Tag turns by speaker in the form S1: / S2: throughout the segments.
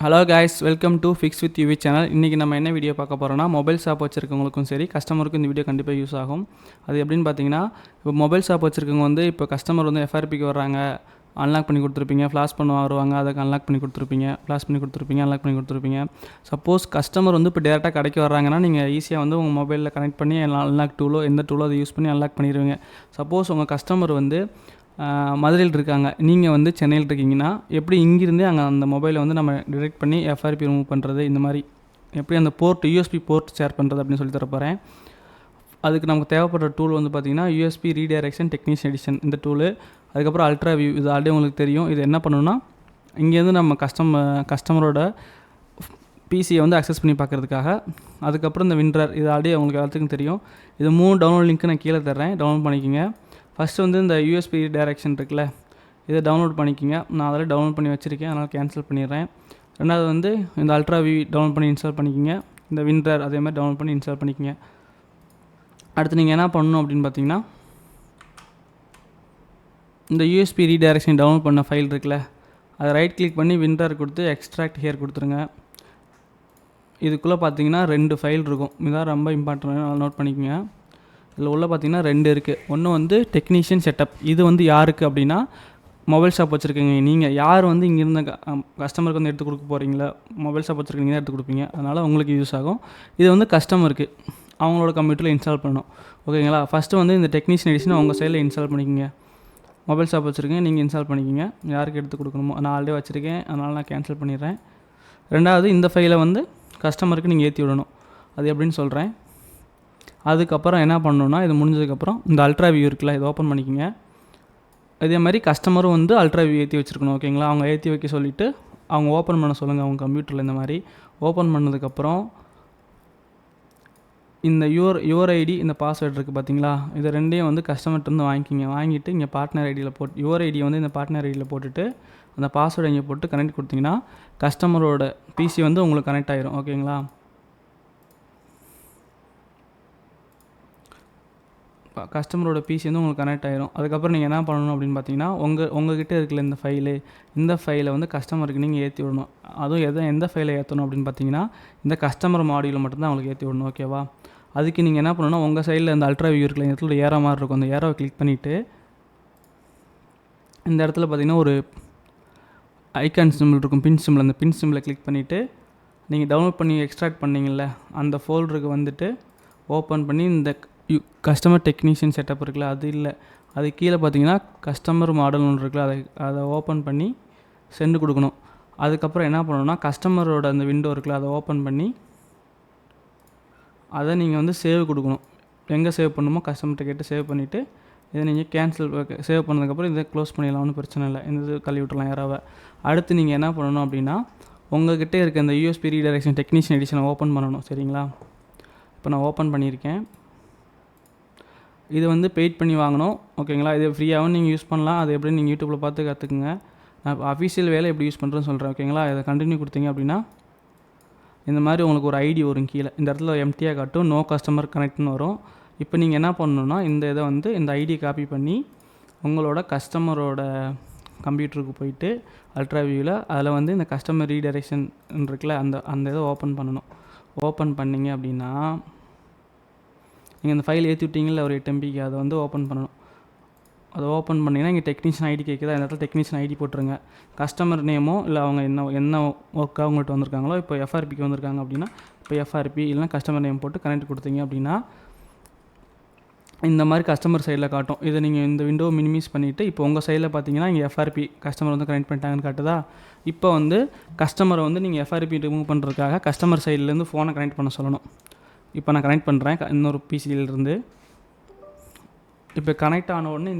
S1: Hello guys, welcome to fix with UV channel. இன்றைக்கி நம்ம என்ன வீடியோ பார்க்க போகிறோம்னா, மொபைல் ஷாப் வச்சுருக்கவங்களுக்கும் சரி கஸ்டமருக்கும் இந்த வீடியோ கண்டிப்பாக யூஸ் ஆகும். அது எப்படின்னு பார்த்தீங்கன்னா, இப்போ மொபைல் ஷாப் வச்சுருக்கவங்க வந்து இப்போ கஸ்டமர் வந்து எஃப்ஆர்பிக்கு வர்றாங்க, அன்லாக் பண்ணி கொடுத்துருப்பீங்க, ஃப்ளாஷ் பண்ண வருவாங்க, அதுக்கு அன்லாக் பண்ணி கொடுத்துருப்பீங்க, ஃப்ளாஷ் பண்ணி கொடுத்துருப்பீங்க, அன்லாக் பண்ணி கொடுத்துருப்பீங்க. சப்போஸ் கஸ்டமர் வந்து இப்போ டேரெக்டாக கடைக்கு வர்றாங்கன்னா, நீங்கள் ஈஸியாக வந்து உங்கள் மொபைலில் கனெக்ட் பண்ணி அன்லாக் டூலோ எந்த டூலோ அதை யூஸ் பண்ணி அன்லாக் பண்ணிடுவீங்க. சப்போஸ் உங்கள் கஸ்டமர் வந்து மதுரையில் இருக்காங்க, நீங்கள் வந்து சென்னையில் இருக்கீங்கன்னா, எப்படி இங்கிருந்து அங்கே அந்த மொபைலை வந்து நம்ம டிடெக்ட் பண்ணி எஃப்ஆர்பி ரிமூவ் பண்ணுறது, இந்த மாதிரி எப்படி அந்த போர்ட் யூஎஸ்பி போர்ட் ஷேர் பண்ணுறது அப்படின்னு சொல்லி தரப்போகிறேன். அதுக்கு நமக்கு தேவைப்படுற டூல் வந்து பார்த்திங்கன்னா யூஎஸ்பி ரீடைரக்ஷன் டெக்னீஷியன் எடிஷன் இந்த டூலு. அதுக்கப்புறம் அல்ட்ரா வியூ, இது ஆல்ரெடி உங்களுக்கு தெரியும். இது என்ன பண்ணணும்னா, இங்கேருந்து நம்ம கஸ்டமரோட பிசியை வந்து அக்சஸ் பண்ணி பார்க்குறதுக்காக. அதுக்கப்புறம் இந்த விண்டர், இது ஆல்ரெடி உங்களுக்கு எல்லாத்துக்கும் தெரியும். இது 3 டவுன்லோட் லிங்க் நான் கீழே தர்றேன், டவுன்லோட் பண்ணிக்கோங்க. ஃபஸ்ட்டு வந்து இந்த யூஎஸ்பி டைரக்ஷன் இருக்குல்ல, இதை டவுன்லோட் பண்ணிக்கோங்க. நான் அதில் டவுன்லோட் பண்ணி வச்சுருக்கேன், அதனால் கேன்சல் பண்ணிடுறேன். ரெண்டாவது வந்து இந்த அல்ட்ரா வியூ டவுன்லோட் பண்ணி இன்ஸ்டால் பண்ணிக்கோங்க. இந்த விண்டர் அதே மாதிரி டவுன்லோட் பண்ணி இன்ஸ்டால் பண்ணிக்கோங்க. அடுத்து நீங்கள் என்ன பண்ணணும் அப்படின்னு பார்த்தீங்கன்னா, இந்த யூஎஸ்பி ரீடைரக்ஷன் டவுன்லோட் பண்ண ஃபைல் இருக்குல்ல, அதை ரைட் கிளிக் பண்ணி விண்டர் கொடுத்து எக்ஸ்ட்ராக்ட் ஹியர் கொடுத்துருங்க. இதுக்குள்ளே பார்த்தீங்கன்னா 2 ஃபைல் இருக்கும். இதுதான் ரொம்ப இம்பார்ட்டன்ட், நோட் பண்ணிக்கோங்க. இதில் உள்ள பார்த்திங்கன்னா 2 இருக்குது. ஒன்று வந்து டெக்னீஷியன் செட்டப். இது வந்து யாருக்கு அப்படின்னா, மொபைல் ஷாப் வச்சுருக்கீங்க நீங்கள், யார் வந்து இங்கேருந்து கஸ்டமருக்கு வந்து எடுத்து கொடுக்க போகிறீங்களா, மொபைல் ஷாப் வச்சுருக்கீங்க தான் எடுத்து கொடுப்பீங்க, அதனால் உங்களுக்கு யூஸ் ஆகும். இது வந்து கஸ்டமருக்கு அவங்களோட கம்ப்யூட்டரில் இன்ஸ்டால் பண்ணணும். ஓகேங்களா? ஃபஸ்ட்டு வந்து இந்த டெக்னீஷியன் எடிஷனை உங்கள் சைடில் இன்ஸ்டால் பண்ணிக்கோங்க. மொபைல் ஷாப் வச்சுருக்கீங்க, நீங்கள் இன்ஸ்டால் பண்ணிக்கோங்க. யாருக்கு எடுத்து கொடுக்கணுமோ, நான் ஆல்ரெடி வச்சுருக்கேன், அதனால் நான் கேன்சல் பண்ணிடுறேன். ரெண்டாவது இந்த ஃபைலை வந்து கஸ்டமருக்கு நீங்கள் ஏற்றி விடணும். அது எப்படின்னு சொல்கிறேன். அதுக்கப்புறம் என்ன பண்ணணுன்னா, இது முடிஞ்சதுக்கப்புறம் இந்த அல்ட்ரா வியூ இருக்குல்ல, இதை ஓப்பன் பண்ணிக்கோங்க. இதே மாதிரி கஸ்டமரும் வந்து அல்ட்ரா வியூ ஏற்றி வச்சுருக்கணும். ஓகேங்களா? அவங்க ஏற்றி வைக்க சொல்லிவிட்டு அவங்க ஓப்பன் பண்ண சொல்லுங்கள் அவங்க கம்ப்யூட்டரில். இந்த மாதிரி ஓப்பன் பண்ணதுக்கப்புறம் இந்த யுவர் ஐடி, இந்த பாஸ்வேர்டு இருக்குது பார்த்தீங்களா, இதை ரெண்டையும் வந்து கஸ்டமர்கிட்ட வாங்கிக்கிங்க. வாங்கிட்டு இங்கே பார்ட்னர் ஐடியில் போட்டு யுவர் ஐடியை வந்து இந்த பார்ட்னர் ஐடியில் போட்டுட்டு அந்த பாஸ்வேர்டை இங்கே போட்டு கனெக்ட் கொடுத்தீங்கன்னா கஸ்டமரோட பிசி வந்து உங்களுக்கு கனெக்ட் ஆகிரும். ஓகேங்களா? கஸ்டமரோட பிசி வந்து உங்களுக்கு கனெக்ட் ஆகிரும். அதுக்கப்புறம் நீங்கள் என்ன பண்ணணும் அப்படின்னு பார்த்தீங்கன்னா, உங்கள்கிட்ட இருக்கிற இந்த ஃபைலை வந்து கஸ்டமருக்கு நீங்கள் ஏற்றி விடணும். அதுவும் எந்த ஃபைலை ஏற்றணும் அப்படின்னு பார்த்தீங்கன்னா, இந்த கஸ்டமர் மாடியூலில் மட்டும்தான் அவங்களுக்கு ஏற்றி விடணும். ஓகேவா? அதுக்கு நீங்கள் என்ன பண்ணணும்னா, உங்கள் சைடில் இந்த அல்ட்ரா வியூ இருக்கிற இடத்துல ஏரோ மாதிரி இருக்கும், அந்த ஏரோவை கிளிக் பண்ணிவிட்டு இந்த இடத்துல பார்த்தீங்கன்னா ஒரு ஐகான் சிம்பிள் இருக்கும், பின் சிம்பிள். அந்த பின் சிம்பிளை கிளிக் பண்ணிவிட்டு நீங்கள் டவுன்லோட் பண்ணி எக்ஸ்ட்ராக்ட் பண்ணிங்கள்ல, அந்த ஃபோல்டருக்கு வந்துட்டு ஓப்பன் பண்ணி இந்த கஸ்டமர் டெக்னீஷியன் செட்டப் இருக்குல்ல, அது இல்லை, அது கீழே பார்த்தீங்கன்னா கஸ்டமர் மாடல் ஒன்று இருக்குல்ல, அதை ஓப்பன் பண்ணி சென்ட் கொடுக்கணும். அதுக்கப்புறம் என்ன பண்ணணும்னா, கஸ்டமரோட அந்த விண்டோ இருக்குல்ல, அதை ஓப்பன் பண்ணி அதை நீங்கள் வந்து சேவ் கொடுக்கணும். எங்கே சேவ் பண்ணணுமோ கஸ்டமர்கிட்ட கேட்டு சேவ் பண்ணிவிட்டு இதை நீங்கள் கேன்சல் சேவ் பண்ணதுக்கப்புறம் இதை க்ளோஸ் பண்ணிடலாம், ஒன்றும் பிரச்சனை இல்லை. இந்த இது கழுவி விட்டுலாம் யாராவை. அடுத்து நீங்கள் என்ன பண்ணணும் அப்படின்னா, உங்கள்கிட்ட இருக்க இந்த யூஎஸ்பி ரீடைரக்ஷன் டெக்னீஷியன் எடிஷனை ஓப்பன் பண்ணணும். சரிங்களா? இப்போ நான் ஓப்பன் பண்ணியிருக்கேன். இது வந்து பெய்ட் பண்ணி வாங்கணும். ஓகேங்களா? இது ஃப்ரீயாகவும் நீங்கள் யூஸ் பண்ணலாம். அது எப்படின்னு நீங்கள் யூடியூப்பில் பார்த்து கற்றுக்குங்க. நான் அஃபீஷியல் வேலை எப்படி யூஸ் பண்ணுறேன்னு சொல்கிறேன். ஓகேங்களா? இதை கண்டினியூ கொடுத்தீங்க அப்படின்னா இந்த மாதிரி உங்களுக்கு ஒரு ஐடி வரும் கீழே. இந்த இடத்துல எம்டியாக காட்டும், நோ கஸ்டமர் கனெக்ட்னு வரும். இப்போ நீங்கள் என்ன பண்ணணுன்னா, இந்த ஐடியை காப்பி பண்ணி உங்களோட கஸ்டமரோட கம்ப்யூட்டருக்கு போயிட்டு அல்ட்ரா வியூவில் அதில் வந்து இந்த கஸ்டமர் ரீடைரக்ஷன் இருக்குல்ல, அந்த இதை ஓப்பன் பண்ணணும். ஓப்பன் பண்ணிங்க அப்படின்னா நீங்கள் அந்த ஃபைல் ஏற்றி விட்டீங்களா ஒரு 8 MB, அதை வந்து ஓப்பன் பண்ணணும். அதை ஓப்பன் பண்ணிங்கன்னா இங்கே டெக்னீஷியன் ஐடி கேட்குதா, இந்த இடத்துல டெக்னீஷியன் ஐடி போட்டுருங்க. கஸ்டமர் நேமோ இல்லை அவங்க என்ன ஒர்க்காக உங்கள்கிட்ட வந்திருக்காங்களோ, இப்போ எஃப்ஆர்பிக்கு வந்திருக்காங்க அப்படின்னா இப்போ எஃப்ஆர்பி இல்லைனா கஸ்டமர் நேம் போட்டு கனெக்ட் கொடுத்தீங்க அப்படின்னா இந்த மாதிரி கஸ்டமர் சைடில் காட்டும். இதை நீங்கள் இந்த விண்டோ மினிமைஸ் பண்ணிவிட்டு இப்போ உங்கள் சைடில் பார்த்தீங்கன்னா இங்கே எஃப்ஆர்பி கஸ்டமர் வந்து கனெக்ட் பண்ணிட்டாங்கன்னு காட்டுதா. இப்போ வந்து கஸ்டமரை வந்து நீங்கள் எஃப்ஆர்பி ரிமூவ் பண்ணுறதுக்காக கஸ்டமர் சைட்லேருந்து ஃபோனை கனெக்ட் பண்ண சொல்லணும். இப்போ நான் கனெக்ட் பண்ணுறேன் இன்னொரு பிசியிலிருந்து. இப்போ கனெக்ட் ஆன உடனே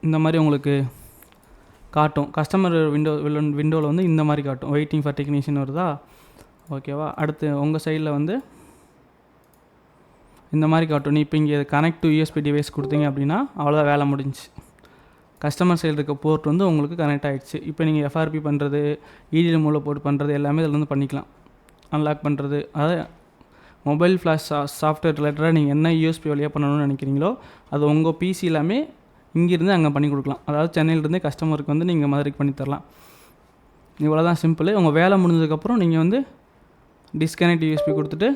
S1: இந்த மாதிரி உங்களுக்கு காட்டும். கஸ்டமர் விண்டோவில் வந்து இந்த மாதிரி காட்டும், வெயிட்டிங் ஃபார் டெக்னீஷியன் வருதா. ஓகேவா? அடுத்து உங்கள் சைடில் வந்து இந்த மாதிரி காட்டும். நீ இப்போ இங்கே கனெக்ட் டு யூஎஸ்பி டிவைஸ் கொடுத்தீங்க அப்படின்னா அவ்வளோதான், வேலை முடிஞ்சிச்சு. கஸ்டமர் சைடில் இருக்க போர்ட் வந்து உங்களுக்கு கனெக்ட் ஆகிடுச்சு. இப்போ நீங்கள் எஃப்ஆர்பி பண்ணுறது, இடி ரிமூவில் போட்டு பண்ணுறது எல்லாமே இதில் வந்து பண்ணிக்கலாம். அன்லாக் பண்ணுறது, அதாவது மொபைல் ஃப்ளாஷ் சாஃப்ட்வேர் ரிலேட்டடாக நீங்கள் என்ன யூஎஸ்பி வழியாக பண்ணணும்னு நினைக்கிறீங்களோ அது உங்கள் பிசி எல்லாமே இங்கேருந்து அங்கே பண்ணி கொடுக்கலாம். அதாவது சென்னையிலேருந்தே கஸ்டமருக்கு வந்து நீங்கள் மதுரைக்கு பண்ணி தரலாம். இவ்வளோ தான் சிம்பிள். உங்கள் வேலை முடிஞ்சதுக்கப்புறம் நீங்கள் வந்து டிஸ்கனெக்ட் யூஎஸ்பி கொடுத்துட்டு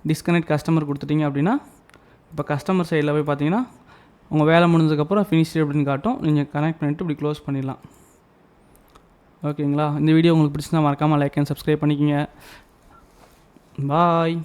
S1: டிஸ்கனெக்ட் கஸ்டமர் கொடுத்துட்டீங்க அப்படின்னா, இப்போ கஸ்டமர் சைடில் போய் பார்த்தீங்கன்னா உங்கள் வேலை முடிஞ்சதுக்கப்புறம் ஃபினிஷ்டு அப்படின்னு காட்டும். நீங்கள் கனெக்ட் பண்ணிவிட்டு இப்படி க்ளோஸ் பண்ணிடலாம். ஓகேங்களா? இந்த வீடியோ உங்களுக்கு பிடிச்சிருந்தா மறக்காமல் லைக் அண்ட் சப்ஸ்கிரைப் பண்ணிக்கோங்க. பாய்.